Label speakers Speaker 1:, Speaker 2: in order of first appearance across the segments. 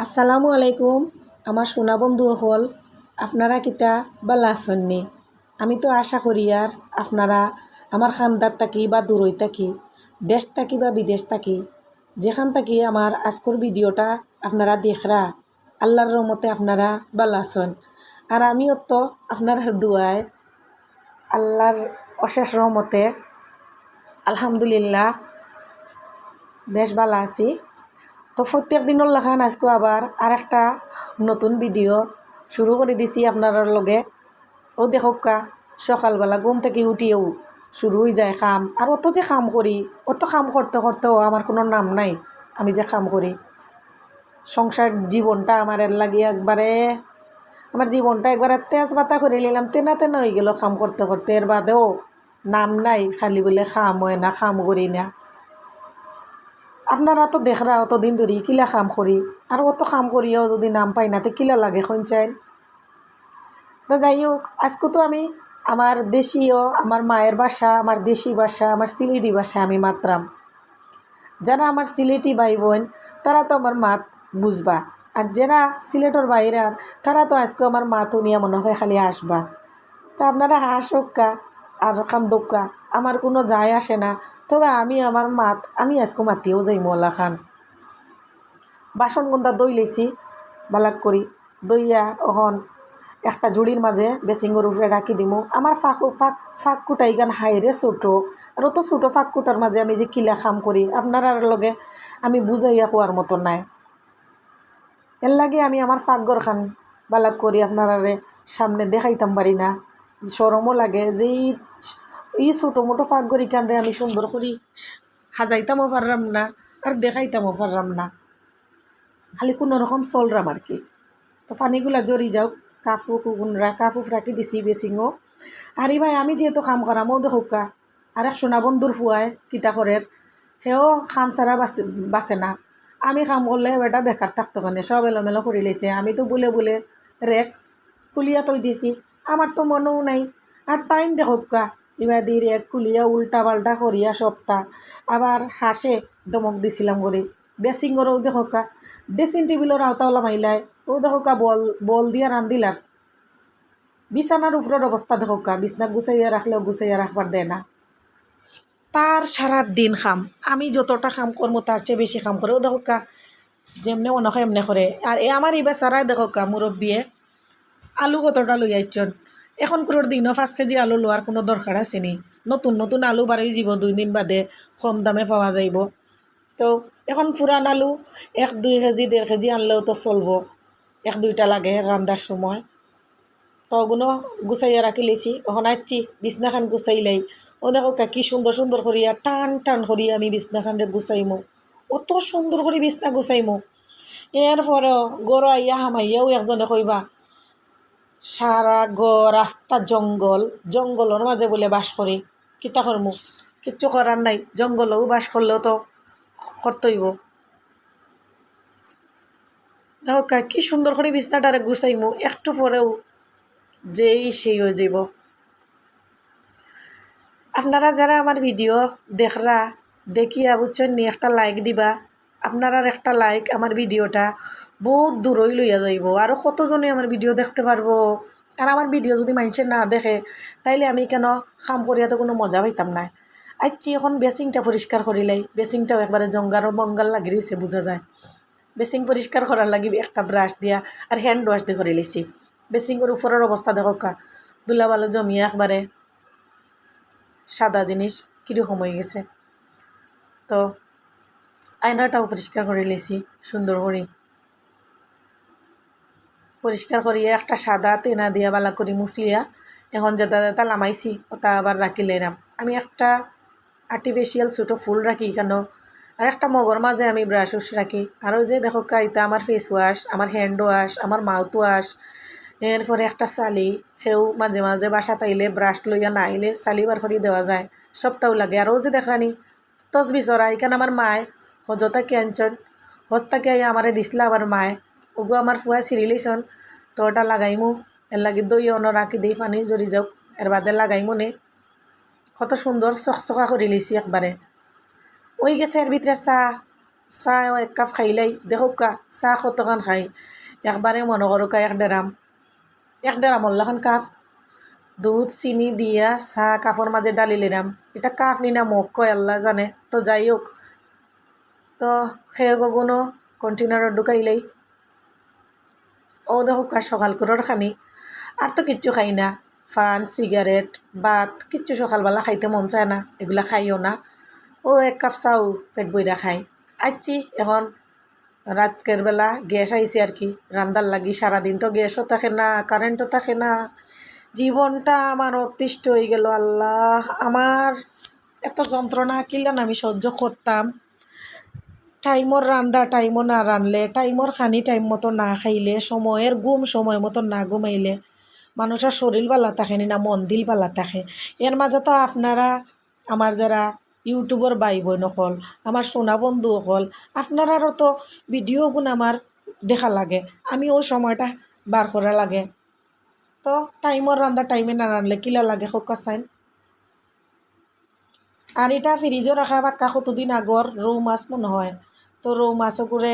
Speaker 1: আসসালামু আলাইকুম আমার সোনা বন্ধু হল আপনারা কিতা বালা আছেননি। আমি তো আশা করি আর আপনারা আমার খানদার থাকি বা দূরই থাকি, দেশ থাকি বা বিদেশ থাকি, যেখান থাকি আমার আজকের ভিডিওটা আপনারা দেখরা আল্লাহর রহমতে আপনারা বালা আছেন। আর আমিও তো আপনার দুয়ায় আল্লাহর অশেষ রহমতে আলহামদুলিল্লাহ বেশ ভালো আছি। তো প্রত্যেক দিনের লেখান আজকে আবার আর একটা নতুন ভিডিও শুরু করে দিছি আপনার লগে। ও দেখোকা সকালবেলা ঘুম থেকে উঠিয়েও শুরু হয়ে যায় খাম। আর অত যে খাম করি, অত খাম করতে করতেও আমার কোনো নাম নাই। আমি যে খাম করি সংসার জীবনটা আমার এর লাগিয়ে একবারে আমার জীবনটা একবারে তেজপাতা করে নিলাম, তেনা তেনা হয়ে গেল খাম করতে করতে। এর বাদেও নাম নাই, খালি বলে খাম হয় না, খাম করি না। আপনারা তো দেখরা অতদিন ধরে কিলা কাম করি, আর অত কাম করিও যদি নাম পাই না তো কিলা লাগে শুনছেন। তো যাই হোক, আজকে তো আমি আমার দেশীয়, আমার মায়ের বাসা, আমার দেশি ভাষা, আমার সিলেটি ভাষা আমি মাত্রাম। যারা আমার সিলেটি ভাই বোন তারা তো আমার মাত বুঝবা, আর যারা সিলেটর বাইরার তারা তো আজকে আমার মাতও নিয়ে মনে হয় খালি আসবা। তা আপনারা হাসক্কা আর কান্দক্কা, আমার কোনো যায় আসে না। তবে আমি আমার মাত আমি আজকে মাতিও যাই মোল্লা খান। বাসন গুন্দা দই লেছি বালাক করি, দইয়া ওখন একটা জুড়ির মাঝে বেসিংয়ের উপরে রাখি দিমু। আমার ফাঁক কুটাই গান হাইরে ছোটো, আর অত ছোটো ফাঁক কুটার মাঝে আমি যে কিলা খাম করি আপনার লগে আমি বুঝাইয়া কোয়ার মতো নাই। এর লাগে আমি আমার ফাঁকঘর খান বালাক করি আপনারে সামনে দেখাইতাম পারি না, শরমও লাগে যে এই ছোটো মোটো ফাঁকঘর ইকানরে আমি সুন্দর করি সাজাইতামও পারলাম না আর দেখাইতামও পারলাম না, খালি কোনো রকম চলরাম আর কি। তো পানিগুলা জরি যাও, কাফুফ রাখি দিছি বেসিংও। আর ভাই আমি যেহেতু খাম করামও দেখোকা আর এক সোনা বন্ধুর ফুয়ায় কিতাকরের সেও খাম ছাড়া বাঁচে না। আমি খাম করলে বেটা বেকার থাকতো মানে সব এলোমেলো করে লেছে। আমি তো বলে বলে রেক কুলিয়া তৈ দিছি, আমার তো মনেও নাই। আর টাইম দেখোকা এবার দি রেক কুলিয়া উল্টা পাল্টা করিয়া সপ্তাহ আবার হাসে দমক দিছিলাম করে। বেসিংরও দেখোকা ড্রেসিং টেবিলের আওতাওলা মাইলায় ও দেখোকা বল বল দিয়া রান্দিলার। বিছানার উপরের অবস্থা দেখোকা, বিছনা গুছাইয়া রাখলেও গুছাইয়া রাখবার দেয় না। তার সারা দিন খাম, আমি যতটা খাম করবো তার চেয়ে বেশি খাম করে। ও দেখোকা যেমনে মনে হয় এমনি করে। আর আমার এবার সারাই দেখোকা মুরব্বিয়ে আলু কতটা লই আইছন। এখন কোনোর দিনও 5 কেজি আলু লোয়ার কোনো দরকার আছে নি। নতুন নতুন আলু বাড়াই যাব 2 দিন বাদে, কম দামে পাওয়া যাইব। তো এখন পুরান আলু 1-2 কেজি 1.5 কেজি আনলেও তো চলবো, 1-2টা লাগে রান্দার সময়। তো ওগুলো গুছাইয়া রাখি লেছি। ওখানে আইছি বিছনাখান গুছাইলাই। ও দেখো কি সুন্দর সুন্দর করিয়া টান টান করিয়া আমি বিছনাখানরে গুছাইমো, অত সুন্দর করে বিছনা গুছাইমো। এরপরেও গরু আইয়া হামাইয়াও একজনে কইবা সারা রাস্তা জঙ্গল, জঙ্গলের মাঝে বলে বাস করি, কিতা করমু, কিচ্ছু করার নাই। জঙ্গলেও বাস করলেও তো করতেইব। দেখো কি সুন্দর করে বিছনাটারে গুছাইমু, একটু পরেও যেই সেই হয়ে যাব। আপনারা যারা আমার ভিডিও দেখরা দেখিয়া বুঝছেন নি একটা লাইক দিবা। আপনার একটা লাইক আমার ভিডিওটা বহুত দূরই লইয়া যাইব, আরও কতজনে আমার ভিডিও দেখতে পারবো। আর আমার ভিডিও যদি মানুষে না দেখে তাইলে আমি কেন কাম করিয়া তো কোনো মজা পাইতাম না। আইছি এখন বেসিংটা পরিষ্কার করিলাই, বেসিংটাও একবারে জঙ্গার মঙ্গাল লাগি রয়েছে বোঝা যায়। বেসিং পরিষ্কার করার লাগি একটা ব্রাশ দিয়া আর হ্যান্ড ওয়াশ দিয়ে করে লাইছি। বেসিংয়ের উপরের অবস্থা দেখো দুলাবালো জমিয়ে একবারে সাদা জিনিস কীরকম হয়ে গেছে। তো আয়নাটাও পরিষ্কার করে লেছি সুন্দর করে, পরিষ্কার করিয়া একটা সাদা তেনা দিয়া বালা করি মুছিয়া এখন যেটা যেটা লামাইছি ওটা আবার রাখিলাম। আমি একটা আর্টিফিশিয়াল ছোটো ফুল রাখি কেন, আর একটা মগর মাঝে আমি ব্রাশ ওয়াশ রাখি। আর ওই যে দেখো এটা আমার ফেস ওয়াশ, আমার হ্যান্ড ওয়াশ, আমার মাউথ ওয়াশ। এরপরে একটা চালি সেও মাঝে মাঝে বাসা তাইলে ব্রাশ লইয়া না আইলে চালি বার করে দেওয়া যায়, সপ্তাহ লাগে। আর ও যে দেখরানি তসবি চড়া এখানে আমার মায় হজতা ক্যাঞ্চন হস্তাকে আমারে দিসলা আমার মায়, ওগো আমার ফুয়া সিরিলেছন। তো ওটা লাগাইমু, এর লাগে দই অন রাখি দিই পানি জরি যাওক, এর বাদে লাগাইমু নে। কত সুন্দর চকচকা করে লিছি একবারে। ওই গেছে এর ভিতরে চা চাহ এক কাপ খাইলাই দেখো কা চাহ কতখান খাই একবারে মনে করো কা এক ডেরাম হল্লাখান কাপ দুধ চিনি দিয়া চাহ কাপের মাঝে ডালি লিলাম এটা কাপ নি না মুখ কয় আল্লাহ জানে তো যাই হোক তো সেই গগুনো কন্টেনারত ঢুকাইলাই ও দেখো কা সকাল করের খানি আর তো কিচ্ছু খাই না পান সিগারেট ভাত কিচ্ছু সকালবেলা খাইতে মন চায় না এগুলা খাইও না ও এক কাপ চাও পেট বইরা খাই আইছি এখন রাতের বেলা গ্যাস আইছে আর কি রান্দার লাগি সারাদিন তো গ্যাসও থাকে না কারেন্টও থাকে না জীবনটা আমার অতিষ্ঠ হয়ে গেল আল্লাহ আমার এত যন্ত্রণা কিলান আমি সহ্য করতাম টাইমর রান্দা টাইমও না রানলে টাইমর খানি টাইম মতো না খাইলে সময়ের ঘুম সময় মতো না ঘুমাইলে মানুষের শরীর ভালো থাকে না মন দিল ভালো থাকে এর মাঝে তো আপনারা আমার যারা ইউটিউবের ভাই বোন হল আমার সোনা বন্ধু হল আপনারারও তো ভিডিওগুলো আমার দেখা লাগে আমি ওই সময়টা বার করা লাগে তো টাইমর রান্দা টাইমে না রানলে কিলা লাগে হোক চাইন আর এটা ফ্রিজও রাখা বাক্কা কতদিন আগর রৌ মাছ মনে হয় তো রৌ মাছও করে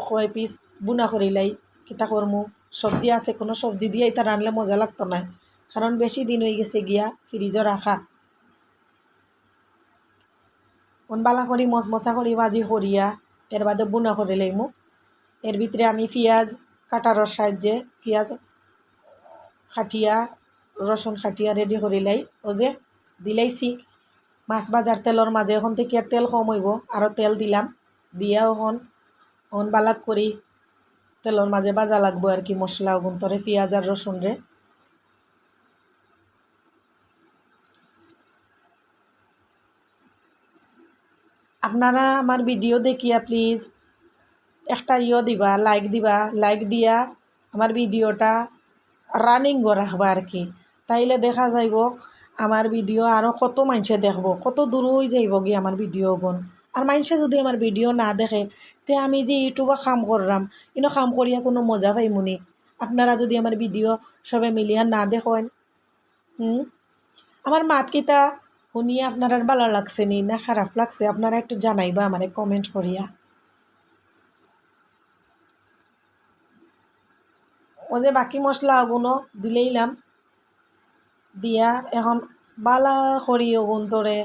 Speaker 1: কয় পিস বুনা করিলাই কিতা করমু সবজি আছে কোনো সবজি দিয়ে এটা রানলে মজা লাগতো না কারণ বেশি দিন হয়ে গেছে গিয়া ফ্রিজও রাখা বালা করি মচমচা করি ভাজি করিয়া এর বাদে বুনা করে লইমু এর ভিতরে আমি পেঁয়াজ কাটারর সাহায্যে পেঁয়াজ খাটিয়া রসুন খাটিয়া রেডি করিলাই ও যে দিলাইছি মাছ ভাজার তেলের মাঝে এখন থেকে আর তেল কম হইব আরও তেল দিলাম দিয়া ওখন বালাক করি তেলের মাঝে ভাজা লাগবো আর কি মশলা ওগুন তরে পেঁয়াজ আর রসুন রে আপনারা আমার ভিডিও দেখিয়া প্লিজ একটা দিবা লাইক দিয়া আমার ভিডিওটা রানিং রাখবা আর কি তাইলে দেখা যাইব আমার ভিডিও আরও কত মানুষে দেখব কত দূর হয়ে যাইব গিয়ে আমার ভিডিওগুন আর মানুষে যদি আমার ভিডিও না দেখে তে আমি যে ইউটিউবে কাম করলাম ইনো কাম করিয়া কোনো মজা পাইমুনি আপনারা যদি আমার ভিডিও সবে মিলিয়া না দেখেন আমার মাতকিতা শুনিয়া আপনারা ভালো লাগছে নি না খারাপ লাগছে আপনারা একটু জানাইবা আমারে কমেন্ট করিয়া ও যে বাকি মশলা ওগুলো দিলেইলাম দিয়া এখন বালা করি ওগুন তোরে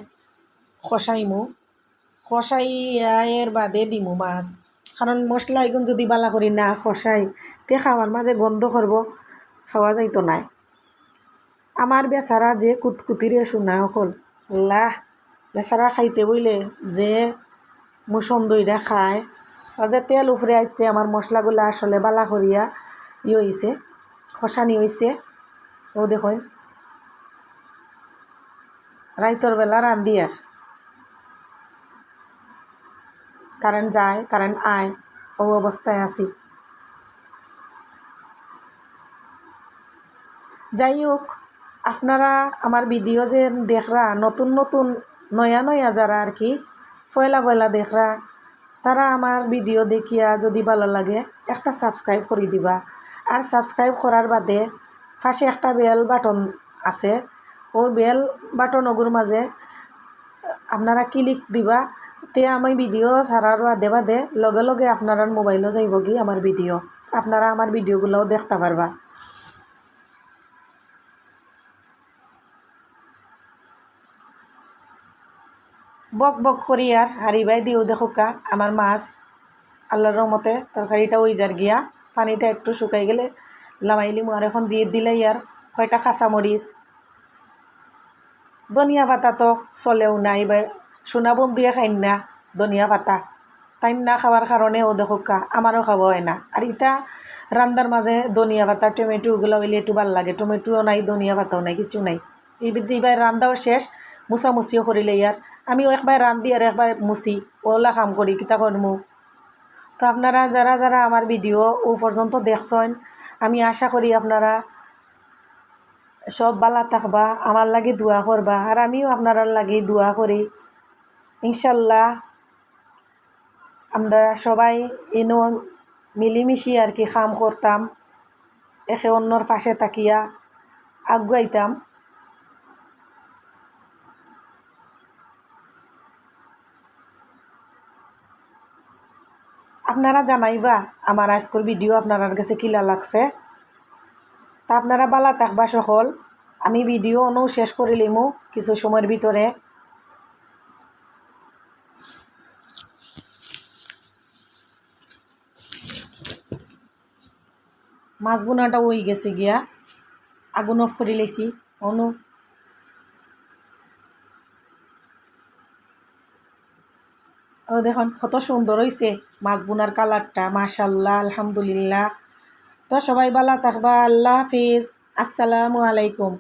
Speaker 1: খসাইয়া এর বাদে দিমু মাছ কারণ মশলা এগুন যদি বালা করি না খসাই তে খাওয়ার মাঝে গন্ধ করব খাওয়া যাইতো নাই আমার বেচারা যে কুতকুতিরে শোনা হল আল্লাহ বেচারা খাইতে বইলে যে মুসন দইরা খায় যে তেল উফরে আসছে আমার মশলাগুলো আসলে বালা করিয়া হয়েছে খসানি হয়েছে ও দেখুন রাইতর বেলা রান্ধি আর কারেন্ট যায় কারেন্ট আয় ও অবস্থায় আছি যাই হোক আপনারা আমার ভিডিও যে দেখরা নতুন নতুন নয়া যারা আর কি পয়লা দেখরা তারা আমার ভিডিও দেখিয়া যদি ভালো লাগে একটা সাবস্ক্রাইব করে দিবা আর সাবস্ক্রাইব করার বাদে পাশে একটা বেল বাটন আছে ওই বেল বাটন ওগুর মাঝে আপনারা ক্লিক দিবা তে আমি ভিডিও ছাড়ার বাদে বাদে লগে লগে আপনার মোবাইলও যাইব কি আমার ভিডিও আপনারা আমার ভিডিওগুলোও দেখতে পারবা বক বক করি আর হারিবাই দিও দেখোকা আমার মাছ আল্লাহর রহমতে তরকারিটা ওই যার গিয়া পানিটা একটু শুকাই গেলে লামাইলিমু আর এখন দিয়ে দিলাই আর কয়টা কাঁচামরিচ ধনিয়া পাতা তো চলেও না এবার সোনা বন্ধুয়ে খাইন না ধনিয়া পাতা তাই না খাওয়ার কারণে ও দেখোকা আমারও খাওয়া হয় না আর ইটা রান্দার মাঝে ধনিয়া পাতা টমেটো ওগুলো হইলে একটু ভাল লাগে টমেটোও নাই ধনিয়া পাতাও নাই কিছু নাই এইবার রান্দাও শেষ মুছামুছিও করিলে ইয়ার আমিও একবার রান্ধি আর একবার মুছি ওলা কাম করি কিতা করমু তো আপনারা যারা যারা আমার ভিডিও ও পর্যন্ত দেখছেন আমি আশা করি আপনারা সব বালা থাকবা আমার লাগে দোয়া করবা আর আমিও আপনার লাগে দোয়া করি ইনশাল্লাহ আমরা সবাই এনো মিলিমিশি আর কি কাম করতাম একে অন্যর পাশে তাকিয়া আগুয়াইতাম আপনারা জানাইবা আমার আজকের ভিডিও আপনার কাছে কিলা লাগছে। তা আপনারা বালা থাকবা সকল। আমি ভিডিও অনু শেষ করে লিমু কিছু সময়ের ভিতরে। মাছ বোনাটা ওই গেছে গিয়া, আগুন অফ করে লেছি অনু। ও দেখুন কত সুন্দর হয়েছে মাছ বোনার কালারটা, মাশাল্লাহ, আলহামদুলিল্লাহ। তো সবাই ভালো থাকবা, আল্লাহ হাফিজ, আসসালামু আলাইকুম।